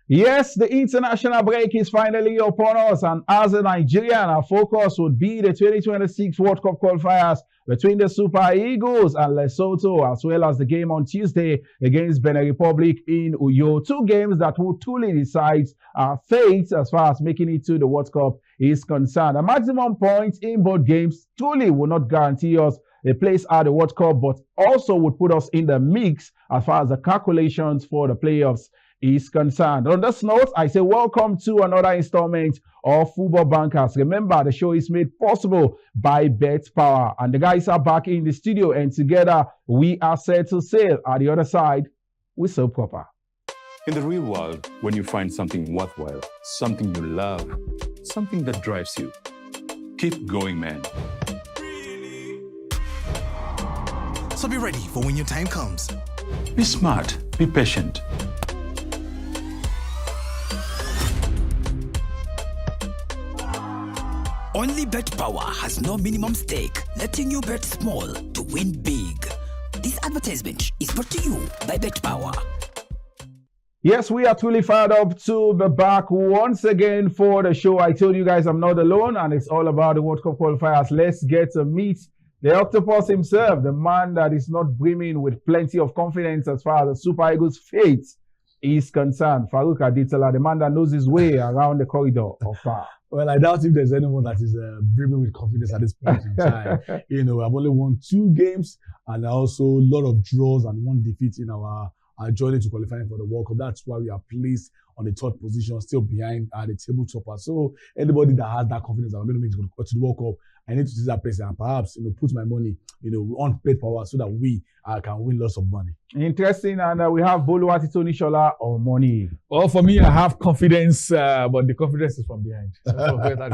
Yes, the international break is finally upon us, and as a Nigerian, our focus would be the 2026 World Cup qualifiers between the Super Eagles and Lesotho, as well as the game on Tuesday against Benin Republic in Uyo. Two games that will truly decide our fate as far as making it to the World Cup is concerned. A maximum points in both games truly will not guarantee us a place at the World Cup, but also would put us in the mix as far as the calculations for the playoffs is concerned. On this note, I say welcome to another installment of Football Bankers. Remember, the show is made possible by betPawa, and the guys are back in the studio, and together we are set to sail at the other side with Soap Copper. In the real world, when you find something worthwhile, something you love, something that drives you, keep going, man. So be ready for when your time comes. Be smart, be patient. Only betPawa has no minimum stake, letting you bet small to win big. This advertisement is brought to you by betPawa. Yes, we are truly fired up to be back once again for the show. I told you guys I'm not alone, and it's all about the World Cup qualifiers. Let's get to meet the octopus himself, the man that is not brimming with plenty of confidence as far as the Super Eagles' fate is concerned. Farouk Aditola, the man that knows his way around the corridor of power. Well, I doubt if there's anyone that is brimming with confidence at this point in time. I've only won 2 games and also a lot of draws and 1 defeat in our journey to qualifying for the World Cup. That's why we are placed on the 3rd position, still behind the table topper. So anybody that has that confidence that we're going to make it to the World Cup, I need to see that person and perhaps put my money on betPawa so that we can win lots of money. Interesting, and we have Boluwati Tony Shola on money. Well, for me, I have confidence, but the confidence is from behind.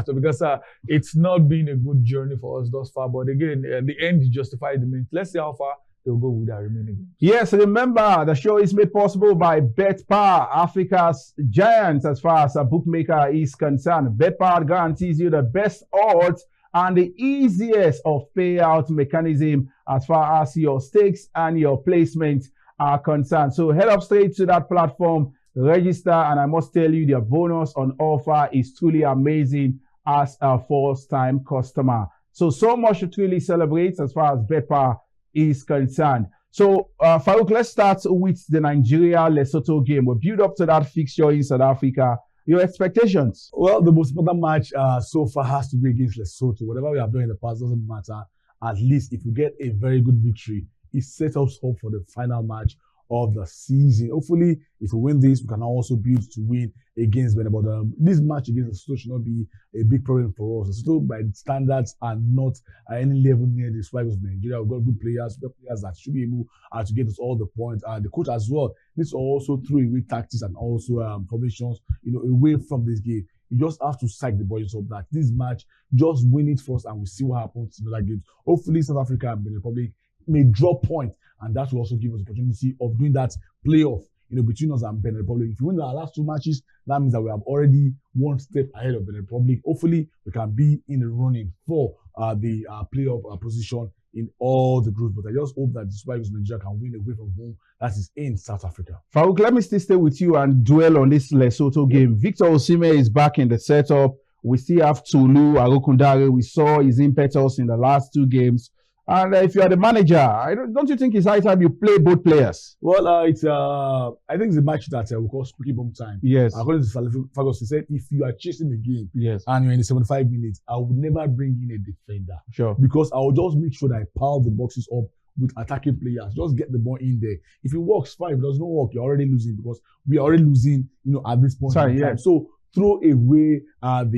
So because it's not been a good journey for us thus far. But again, the end justifies the means. Let's see how far they'll go with our remaining games. Yes, remember, the show is made possible by betPawa, Africa's giant as far as a bookmaker is concerned. betPawa guarantees you the best odds and the easiest of payout mechanism as far as your stakes and your placements are concerned. So head up straight to that platform, register, and I must tell you, the bonus on offer is truly amazing as a first-time customer. So much to truly celebrate as far as betPawa is concerned. So, Farouk, let's start with the Nigeria-Lesotho game. We build up to that fixture in South Africa. Your expectations? Well, the most important match so far has to be against Lesotho. Whatever we have done in the past doesn't matter. At least if we get a very good victory, it sets us up for the final match of the season. Hopefully, if we win this, we can also build to win against Benin. But this match against Lesotho should not be a big problem for us. Lesotho, by standards, are not at any level near the Super Eagles of Nigeria. We've got good players that should be able to get us all the points. The coach as well needs to also throw away tactics and also formations, away from this game. You just have to psych the boys up that this match, just win it first and we'll see what happens in other games. Hopefully, South Africa and Benin Republic may drop points, and that will also give us the opportunity of doing that playoff, between us and Benin Republic. If we win our last 2 matches, that means that we have already 1 step ahead of Benin Republic. Hopefully, we can be in the running for the playoff position in all the groups. But I just hope that the Super Eagles Nigeria can win away from home. That is in South Africa. Farouk, let me still stay with you and dwell on this Lesotho game. Victor Osimhen is back in the setup. We still have Tulu Arokundare. We saw his impetus in the last 2 games. And if you are the manager, don't you think it's high time you play both players? Well, I think it's a match that we call squeaky bum time. Yes. According to Salif Ferguson, he said, if you are chasing the game, yes, and you're in the 75 minutes, I would never bring in a defender. Sure. Because I will just make sure that I pile the boxes up with attacking players. Just get the ball in there. If it works, fine. If it does not work, you're already losing because we are already losing, at this point in time. So throw away just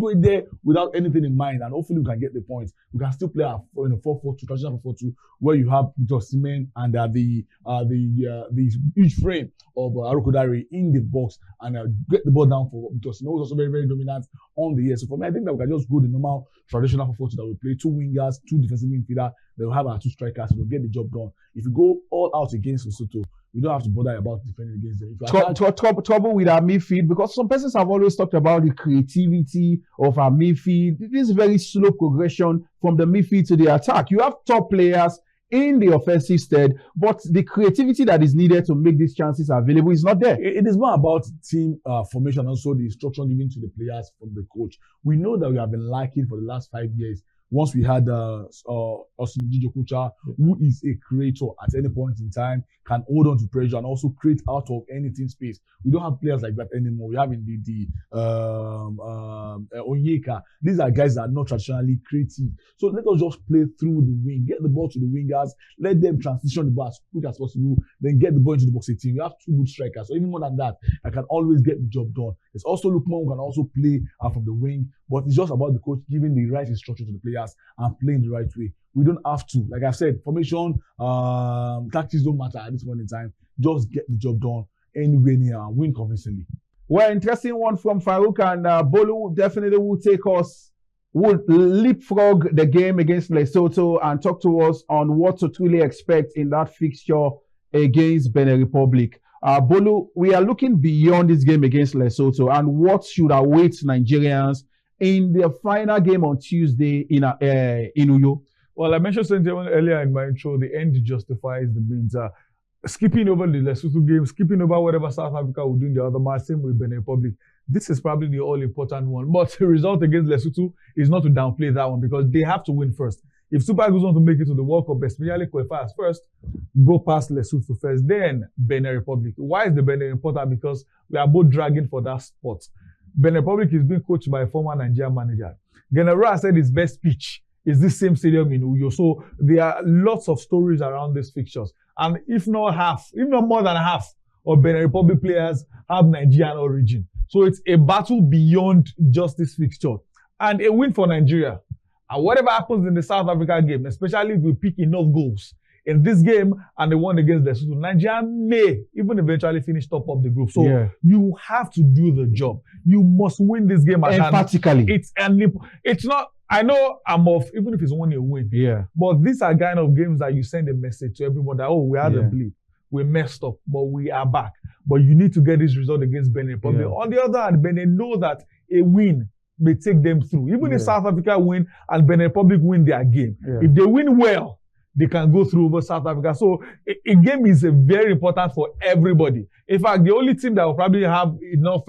go in there without anything in mind, and hopefully we can get the points. We can still play a 4-4-2, traditional 4-4-2, where you have Victor Osimhen and the huge frame of Arokundare in the box and get the ball down for Victor Osimhen, who's also very, very dominant on the air. So for me, I think that we can just go the normal traditional 4-4-2 that we play: 2 wingers, 2 defensive midfielders. They'll have our 2 strikers. We'll get the job done. If you go all out against Lesotho, you don't have to bother about defending against them. Trouble with our midfield, because some persons have always talked about the creativity of our midfield. This very slow progression from the midfield to the attack. You have top players in the offensive stead, but the creativity that is needed to make these chances available is not there. It is more about team formation, also the instruction given to the players from the coach. We know that we have been lacking for the last 5 years. Once we had Osinji Jokucha, who is a creator at any point in time, can hold on to pressure and also create out of anything space. We don't have players like that anymore. We have indeed Onyeka. These are guys that are not traditionally creative. So let us just play through the wing, get the ball to the wingers, let them transition the ball as quick as possible, then get the ball into the box 18. We have 2 good strikers. So even more than that, I can always get the job done. There's also Lukman who can also play from the wing, but it's just about the coach giving the right instruction to the players and playing the right way. We don't have to, like I said, formation, tactics don't matter at this point in time. Just get the job done anywhere near and win convincingly. Well, interesting one from Farouk, and Bolu definitely will leapfrog the game against Lesotho and talk to us on what to truly expect in that fixture against Benin Republic. Bolu, we are looking beyond this game against Lesotho and what should await Nigerians in the final game on Tuesday in Uyo. Well, I mentioned something earlier in my intro. The end justifies the means. Skipping over the Lesotho game, skipping over whatever South Africa will do in the other match, same with Benin Republic. This is probably the all-important one. But the result against Lesotho is not to downplay that one because they have to win first. If Super Eagles want to make it to the World Cup, especially qualifiers first, go past Lesotho first, then Benin Republic. Why is the Benin important? Because we are both dragging for that spot. Benin Republic is being coached by a former Nigerian manager. General said his best pitch is this same stadium in Uyo. So there are lots of stories around these fixtures. And if not more than half of Benin Republic players have Nigerian origin. So it's a battle beyond just this fixture. And a win for Nigeria. And whatever happens in the South Africa game, especially if we pick enough goals in this game and the one against Lesotho, Nigeria may even eventually finish top of the group. So you have to do the job. You must win this game. Emphatically. It's not, I know I'm off, even if it's only a win. Yeah. But these are kind of games that you send a message to everyone that, oh, we had a bleed. We messed up, but we are back. But you need to get this result against Benin Republic. Yeah. On the other hand, Benin know that a win may take them through. Even if South Africa win and Benin Republic win their game, if they win well, they can go through over South Africa. So a game is very important for everybody. In fact, the only team that will probably have enough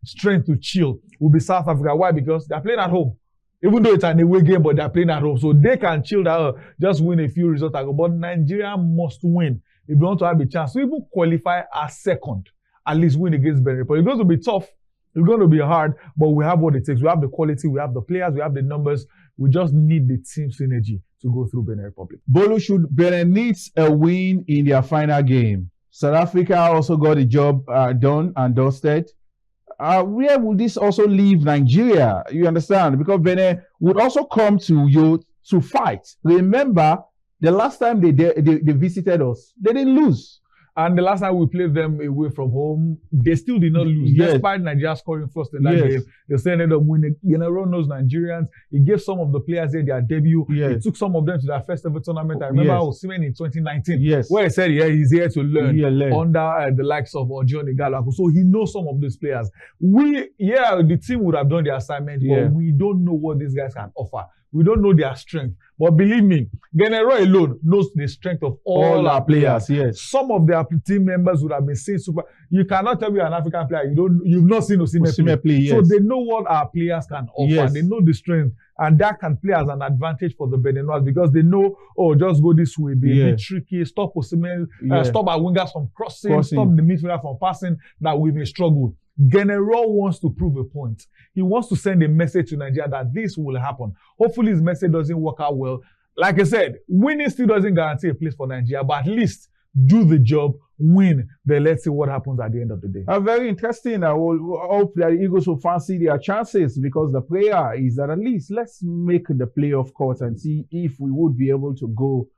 strength to chill will be South Africa. Why? Because they're playing at home. Even though it's an away game, but they're playing at home. So they can chill down, just win a few results. But Nigeria must win if they want to have a chance to even qualify as second, at least win against Benin Republic. It's going to be tough. It's going to be hard, but we have what it takes. We have the quality, we have the players, we have the numbers. We just need the team synergy to go through Benin Republic. Bolu, should Benin needs a win in their final game? South Africa also got the job done and dusted. Where would this also leave Nigeria? You understand? Because Benin would also come to you to fight. Remember, the last time they visited us, they didn't lose. And the last time we played them away from home, they still did not lose. Yes. Despite Nigeria scoring first in that game, they still ended up winning. General knows Nigerians. He gave some of the players there their debut. He took some of them to their first ever tournament. I remember I was seeing in 2019, where he said, he's here to learn under the likes of Ojo Igalo. So he knows some of these players. The team would have done the assignment, but we don't know what these guys can offer. We don't know their strength. But believe me, General alone knows the strength of all our players. Some of their team members would have been saying super. You cannot tell me an African player you've not seen Osimhen play. So they know what our players can offer. They know the strength. And that can play as an advantage for the Beninois because they know, just go this way, be a bit tricky, stop Osimhen, stop our wingers from crossing, stop the midfielder from passing, that we may struggle. General wants to prove a point. He wants to send a message to Nigeria that this will happen. Hopefully his message doesn't work out well. Like I said, winning still doesn't guarantee a place for Nigeria, but at least do the job, win, then let's see what happens at the end of the day. Very interesting. I will hope that the Eagles will fancy their chances because the prayer is that at least let's make the playoff court and see if we would be able to go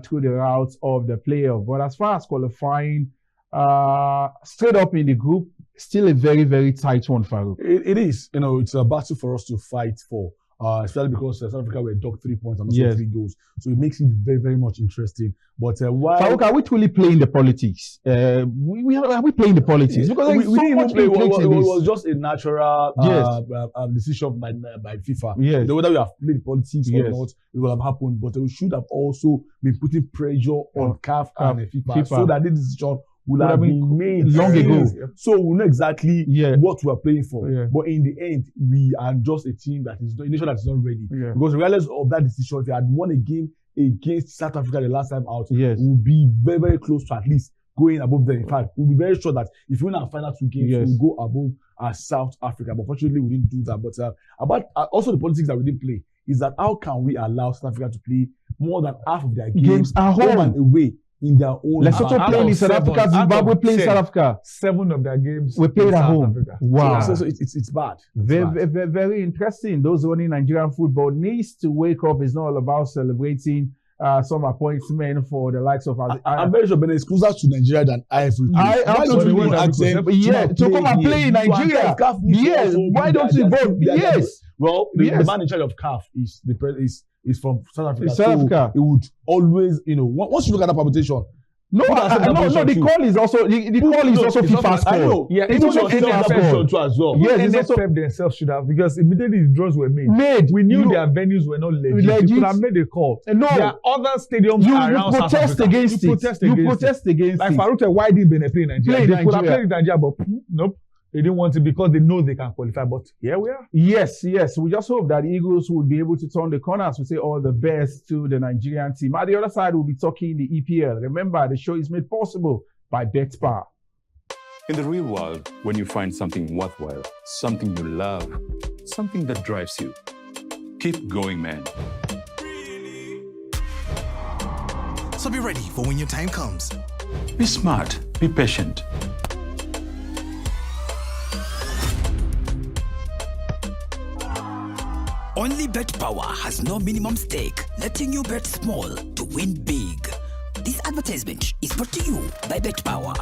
through the routes of the playoff. But as far as qualifying straight up in the group, still a very, very tight one, Farouk. It is. It's a battle for us to fight for. especially because South Africa were docked 3 points and also Yes. 3 goals. So it makes it very, very much interesting. But why? Farouk, are we truly playing the politics? Are we playing the politics? Because we there's so didn't much even play. intrigue in It this. was just a natural decision by FIFA. Yes. Whether we have played politics or Yes. not, it will have happened. But we should have also been putting pressure on CAF and FIFA so that this decision would have been made long ago. So we know exactly what we are playing for. Yeah. But in the end, we are just a team that is a nation that is not ready. Yeah. Because regardless of that decision, if they had won a game against South Africa the last time out, Yes. we'll be very, very close to at least going above them. In fact, we'll be very sure that if we win our final 2 games, Yes. we'll go above South Africa. But fortunately, we didn't do that. But about also the politics that we didn't play is that how can we allow South Africa to play more than half of their games at home and away in their own Lesotho house? playing in South Africa, Zimbabwe playing South Africa. 7 of their games We played in at South home. Africa. Wow. So it's bad. It's Very, bad. very, very interesting. Those running Nigerian football needs to wake up. It's not all about celebrating some appointment for the likes of I'm very sure Benin is closer to Nigeria than Ivory Coast. Why don't absolutely. you even ask them to come and play in Nigeria? Yes. Why don't you vote? Yes. Well, the man in charge of CAF is from South Africa. South Africa. It would always, once you look at that permutation, No, the call is also the call is also FIFA's I call. know. Yeah, It's even also the FIFA's NFF call. too as well. Yes, it's also NFF themselves should have, because immediately the draws were made. We knew their venues were not legit. Legit. You could have made a call. No. There are other stadiums around you South protest Africa. against You it. protest You against protest against Like it. Farouk said, why did Benin play in Nigeria? Play in They could have Nigeria. played in Nigeria, but nope. They didn't want it because they know they can qualify. But here we are. Yes. We just hope that the Eagles will be able to turn the corners. We say all the best to the Nigerian team. At the other side, we'll be talking the EPL. Remember, the show is made possible by betPawa. In the real world, when you find something worthwhile, something you love, something that drives you, keep going, man. So be ready for when your time comes. Be smart, be patient. Only betPawa has no minimum stake, letting you bet small to win big. This advertisement is brought to you by betPawa.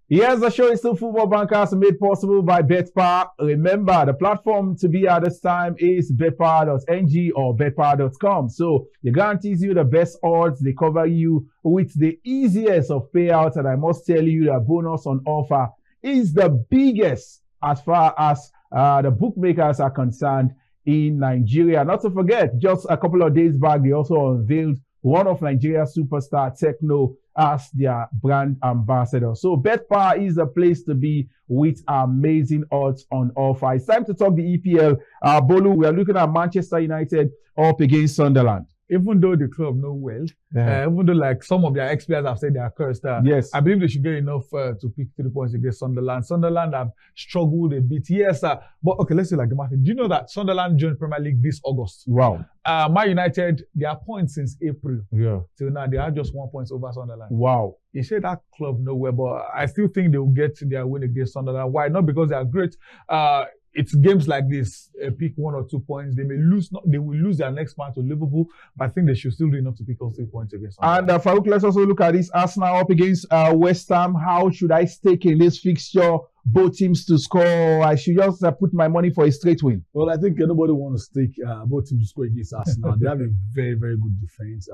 Yes, the show is still Football Bankers made possible by betPawa. Remember, the platform to be at this time is betPawa.ng or betPawa.com. So it guarantees you the best odds. They cover you with the easiest of payouts. And I must tell you, the bonus on offer is the biggest as far as the bookmakers are concerned in Nigeria. Not to forget, just a couple of days back, they also unveiled one of Nigeria's superstar, Techno, as their brand ambassador. So betPawa is the place to be with amazing odds on offer. It's time to talk the EPL. Bolu, we are looking at Manchester United up against Sunderland. Even though the club know well, even though like some of their ex-players have said they are cursed, Yes. I believe they should get enough to pick 3 points against Sunderland. Sunderland have struggled a bit, yes, but okay, let's say like the market. Do you know that Sunderland joined Premier League this August? Wow. Man United, their points since April Yeah. till now, they are just 1 point over Sunderland. Wow. They say that club nowhere, but I still think they will get their win against Sunderland. Why? Not because they are great. It's games like this. Pick 1 or 2 points. They may lose. They will lose their next match to Liverpool, but I think they should still do enough to pick up 3 points against Sunderland. And Farouk, let's also look at this Arsenal up against West Ham. How should I stake in this fixture? Both teams to score. I should just put my money for a straight win. Well, I think nobody wants to stake both teams to score against Arsenal. They have a very, very good defense.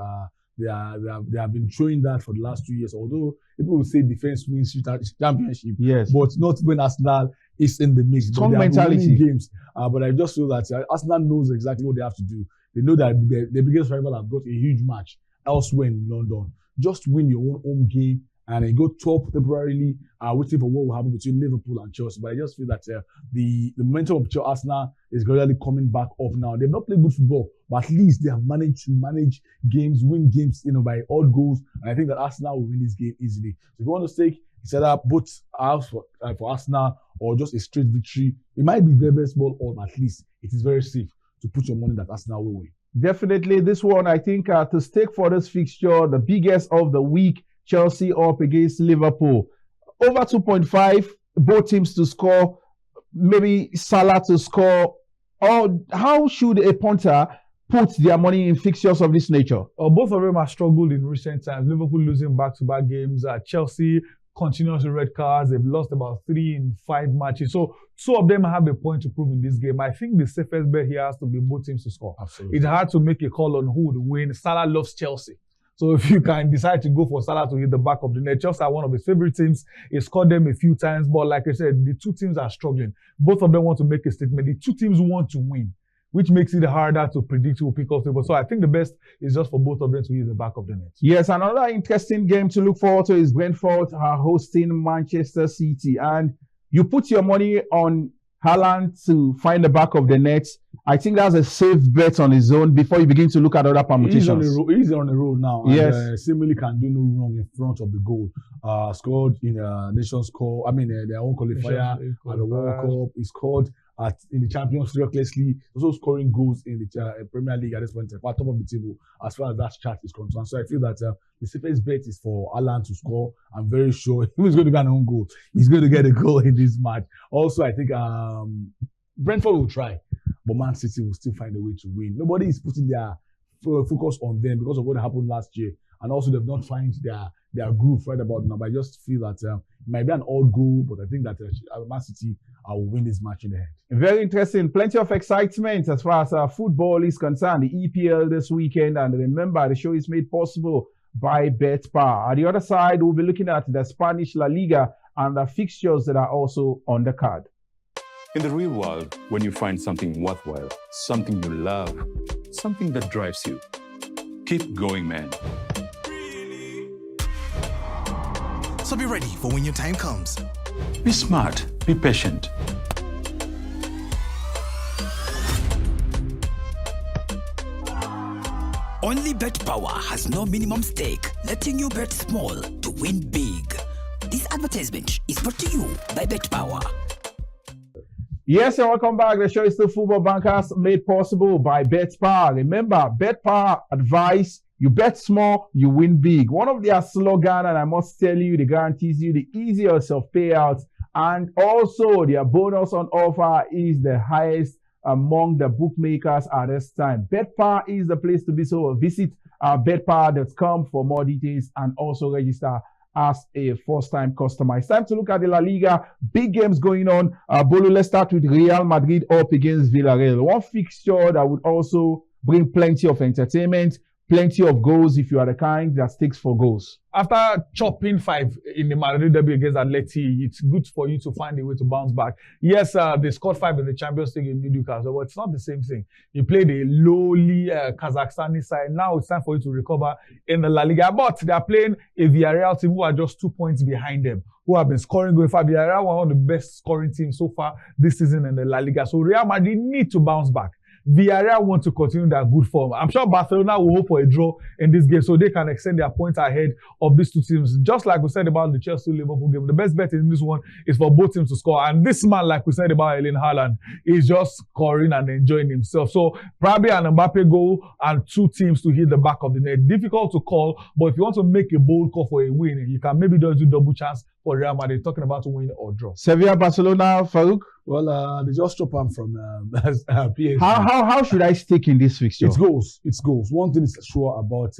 They have been showing that for the last 2 years. Although people will say defense wins championship, Yes. but not when Arsenal is in the mix. Strong They have been mentality. winning games. But I just feel that Arsenal knows exactly what they have to do. They know that their biggest rival have got a huge match elsewhere in London. Just win your own home game and then go top temporarily, waiting for what will happen between Liverpool and Chelsea. But I just feel that the momentum of Arsenal is gradually coming back up now. They've not played good football, but at least they have managed to manage games, win games, by odd goals. And I think that Arsenal will win this game easily. So if you want to stake, it's either both halves for Arsenal or just a straight victory. It might be very, very small, or at least it is very safe to put your money that Arsenal will win. Definitely this one, I think, to stake for this fixture, the biggest of the week, Chelsea up against Liverpool. Over 2.5, both teams to score, maybe Salah to score. Or how should a punter put their money in fixtures of this nature? Both of them have struggled in recent times. Liverpool losing back-to-back games. Chelsea continuous red cards. They've lost about 3 in 5 matches. So 2 of them have a point to prove in this game. I think the safest bet here has to be both teams to score. Absolutely. It's hard to make a call on who would win. Salah loves Chelsea. So if you can decide to go for Salah to hit the back of the net, Chelsea are one of his favorite teams. He scored them a few times, but like I said, the 2 teams are struggling. Both of them want to make a statement. The 2 teams want to win, which makes it harder to predict who will pick up the ball. So I think the best is just for both of them to hit the back of the net. Yes, another interesting game to look forward to is Brentford hosting Manchester City. And you put your money on Haaland to find the back of the net. I think that's a safe bet on his own before you begin to look at other permutations. He's on the road now. Yes. And, seemingly can do no wrong in front of the goal. Scored in Nations Cup. Their own qualifier at the World Cup. He scored in the Champions League recklessly. Also scoring goals in the Premier League at this point, at top of the table as far as that chart is concerned. So I feel that the safest bet is for Haaland to score. I'm very sure he's going to get an own goal. He's going to get a goal in this match. Also, I think Brentford will try, but Man City will still find a way to win. Nobody is putting their focus on them because of what happened last year. And also they've not found their groove right about now. But I just feel that it might be an odd goal, but I think that Man City will win this match in the end. Very interesting. Plenty of excitement as far as football is concerned. The EPL this weekend. And remember, the show is made possible by betPawa. At the other side, we'll be looking at the Spanish La Liga and the fixtures that are also on the card. In the real world, when you find something worthwhile, something you love, something that drives you, keep going, man. So be ready for when your time comes. Be smart, be patient. Only betPawa has no minimum stake, letting you bet small to win big. This advertisement is brought to you by betPawa. Yes, and welcome back. The show is still Football Bankers, made possible by betPawa. Remember, betPawa advice, you bet small, you win big. One of their slogan, and I must tell you, they guarantees you the easiest of payouts. And also, their bonus on offer is the highest among the bookmakers at this time. betPawa is the place to be, so visit betPawa.com for more details and also register as a first-time customer. It's time to look at the La Liga. Big games going on. Bolu, let's start with Real Madrid up against Villarreal. One fixture that would also bring plenty of entertainment, plenty of goals if you are the kind that sticks for goals. After chopping 5 in the Madrid derby against Atleti, it's good for you to find a way to bounce back. Yes, they scored 5 in the Champions League in Newcastle, but it's not the same thing. You played a lowly Kazakhstani side. Now it's time for you to recover in the La Liga. But they are playing a Villarreal team who are just 2 points behind them, who have been scoring going far. Villarreal were one of the best scoring teams so far this season in the La Liga. So Real Madrid need to bounce back. Villarreal want to continue their good form. I'm sure Barcelona will hope for a draw in this game so they can extend their points ahead of these 2 teams. Just like we said about the Chelsea-Liverpool game, the best bet in this one is for both teams to score. And this man, like we said about Erling Haaland, is just scoring and enjoying himself. So probably an Mbappe goal and 2 teams to hit the back of the net. Difficult to call, but if you want to make a bold call for a win, you can maybe just do double chance for Real Madrid, talking about to win or draw. Sevilla, Barcelona, Farouk? Well, they just chop him from PSG. How should I stick in this fixture? It's goals. It's goals. One thing is sure about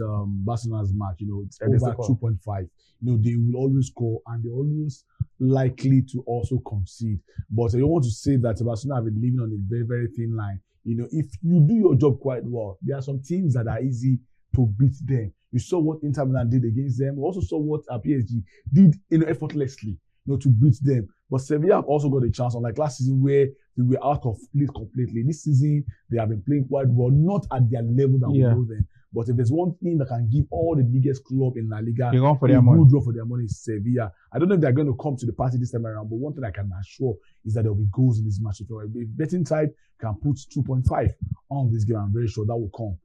Barcelona's match, it's over 2.5. They will always score and they're always likely to also concede. But I don't want to say that Barcelona have been living on a very, very thin line. If you do your job quite well, there are some teams that are easy to beat them. You saw what Inter Milan did against them. We also saw what PSG did effortlessly to beat them. But Sevilla have also got a chance, unlike last season where they were out of place completely. This season, they have been playing quite well, not at their level that we know them. But if there's one thing that can give all the biggest club in La Liga a good draw for their money is Sevilla. I don't know if they're going to come to the party this time around, but one thing I can assure is that there will be goals in this match. If you're betting type, can put 2.5 on this game. I'm very sure that will come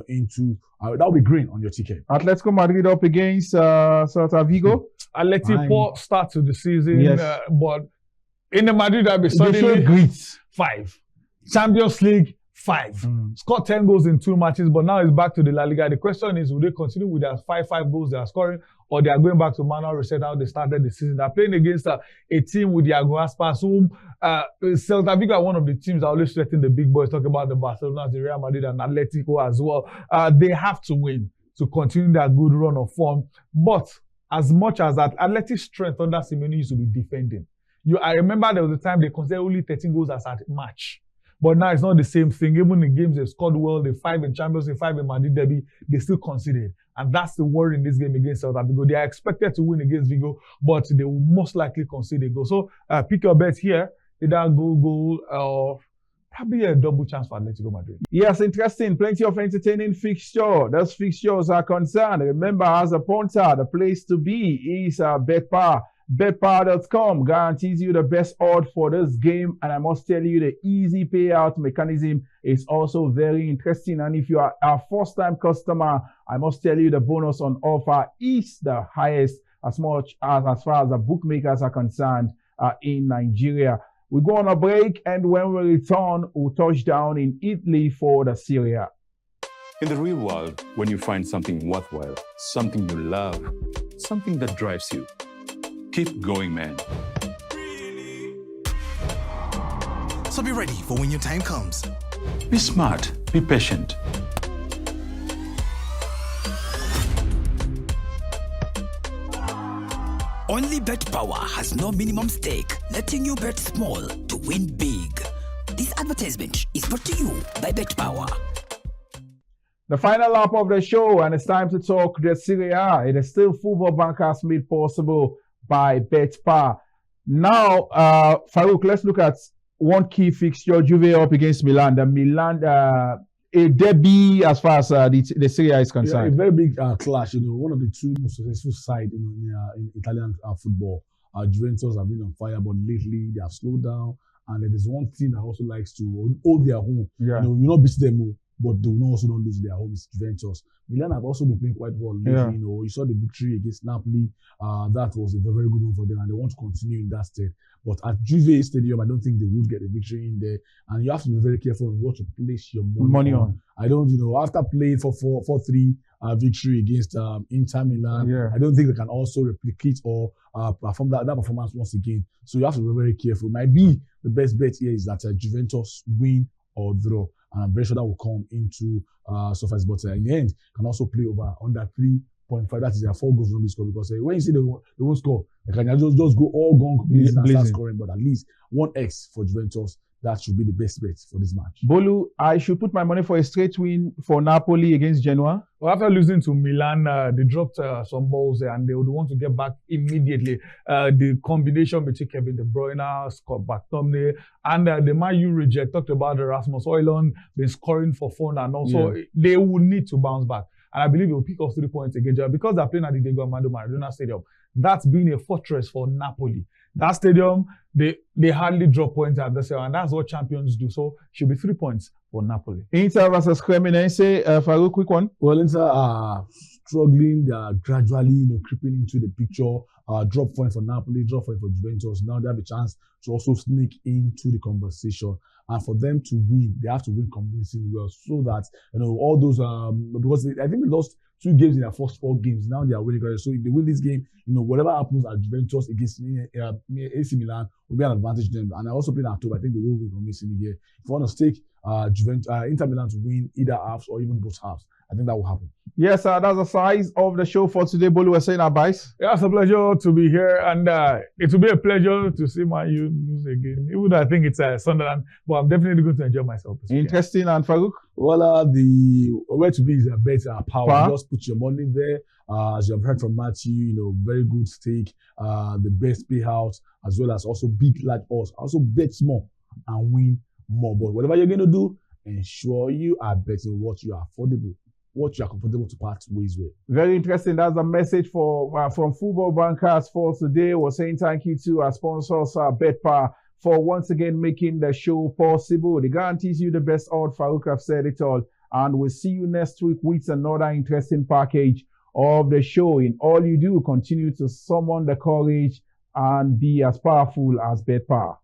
into that will be green on your ticket. Atletico Madrid up against Celta Vigo. Atletico start to the season, but in the Madrid derby, suddenly 5. Champions League 5. Scored 10 goals in 2 matches, but now it's back to the La Liga. The question is, will they continue with their 5 goals they are scoring, or they are going back to manual reset how they started the season? They're playing against a team with Iago Aspas, whom Celta Vigo are one of the teams that always threaten the big boys, talking about the Barcelona, the Real Madrid, and Atletico as well. They have to win to continue their good run of form. But as much as that athletic strength under Simeone used to be defending. I remember there was a time they considered only 13 goals as a match. But now it's not the same thing. Even in games they scored well, they 5 in Champions League, 5 in Madrid Derby, they still conceded. And that's the worry in this game against Celta Vigo. They are expected to win against Vigo, but they will most likely concede a goal. So pick your bet here. Either goal or probably a double chance for Atletico Madrid. Yes, interesting. Plenty of entertaining fixture. Those fixtures are concerned. Remember, as a punter, the place to be is betPawa. betPawa.com guarantees you the best odds for this game, and I must tell you the easy payout mechanism is also very interesting. And if you are a first-time customer, I must tell you the bonus on offer is the highest as far as the bookmakers are concerned in Nigeria. We go on a break, and when we return, we'll touch down in Italy for the Serie A. In the real world, when you find something worthwhile, something you love, something that drives you, keep going, man. So be ready for when your time comes. Be smart, be patient. Only betPawa has no minimum stake, letting you bet small to win big. This advertisement is brought to you by betPawa. The final lap of the show, and it's time to talk the Serie A. It is still Football Bankers made possible by betPawa. Now, Farouk, let's look at one key fixture, Juve up against Milan. The Milan, a derby as far as the Serie A is concerned. Yeah, a very big clash. One of the two most successful sides in Italian football. Juventus have been on fire, but lately they have slowed down. And there is one team that also likes to hold their home. Yeah. You not beat them, but they will also don't lose their home. It's Juventus. Milan have also been playing quite well lately. Yeah. You saw the victory against Napoli. That was a very, very good one for them, and they want to continue in that state. But at Juve Stadium, I don't think they would get a victory in there. And you have to be very careful on what to place your money on. I don't, after playing for 4-3 victory against Inter Milan, yeah. I don't think they can also replicate or perform that performance once again. So you have to be very careful. Might be the best bet here is that Juventus win or draw. And I'm very sure that will come into suffice. But in the end, can also play over under 3.5. That is their 4 goals not be scored. Because when you say they won't score, they can just go all gone blazing and start scoring. But at least 1x for Juventus. That should be the best bet for this match. Bolu, I should put my money for a straight win for Napoli against Genoa. Well, after losing to Milan, they dropped some balls there, and they would want to get back immediately. The combination between Kevin De Bruyne, Scott McTominay, and the Man U reject talked about Rasmus Højlund been scoring for fun, and also they will need to bounce back. And I believe they will pick up 3 points again because they're playing at the Diego Armando Maradona Stadium. That's been a fortress for Napoli. That stadium, they hardly drop points at the stadium, and that's what champions do. So should be 3 points for Napoli. Inter versus Cremonese, Farouk, quick one. Well, Inter are struggling. They are gradually, creeping into the picture. Drop point for Napoli, drop point for Juventus. Now they have a chance to also sneak into the conversation. And for them to win, they have to win convincingly well, so that all those because I think they lost 2 games in their first 4 games. Now they are winning. So if they win this game, whatever happens at Juventus against AC Milan will be an advantage to them. And I also played at home. I think they will win convincingly here. If you want to stake Inter Milan to win either halves or even both halves, I think that will happen. Yes, that's the size of the show for today. Bolu was saying advice. Yeah, it's a pleasure to be here, and it will be a pleasure to see Man U lose again. Even though I think it's Sunderland, but I'm definitely going to enjoy myself. Interesting. And Farouk? Well, the way to be is a betPawa. Just put your money there. As you have heard from Matthew, very good stake, the best payout, as well as also big, large odds. Also bet small and win more. But whatever you're going to do, ensure you are betting what you are affordable, what you are comfortable to part ways with. Very interesting. That's the message from Football Bankers for today. We're saying thank you to our sponsors, betPawa, for once again making the show possible. It guarantees you the best odds. Farouk have said it all. And we'll see you next week with another interesting package of the show. In all you do, continue to summon the courage and be as powerful as betPawa.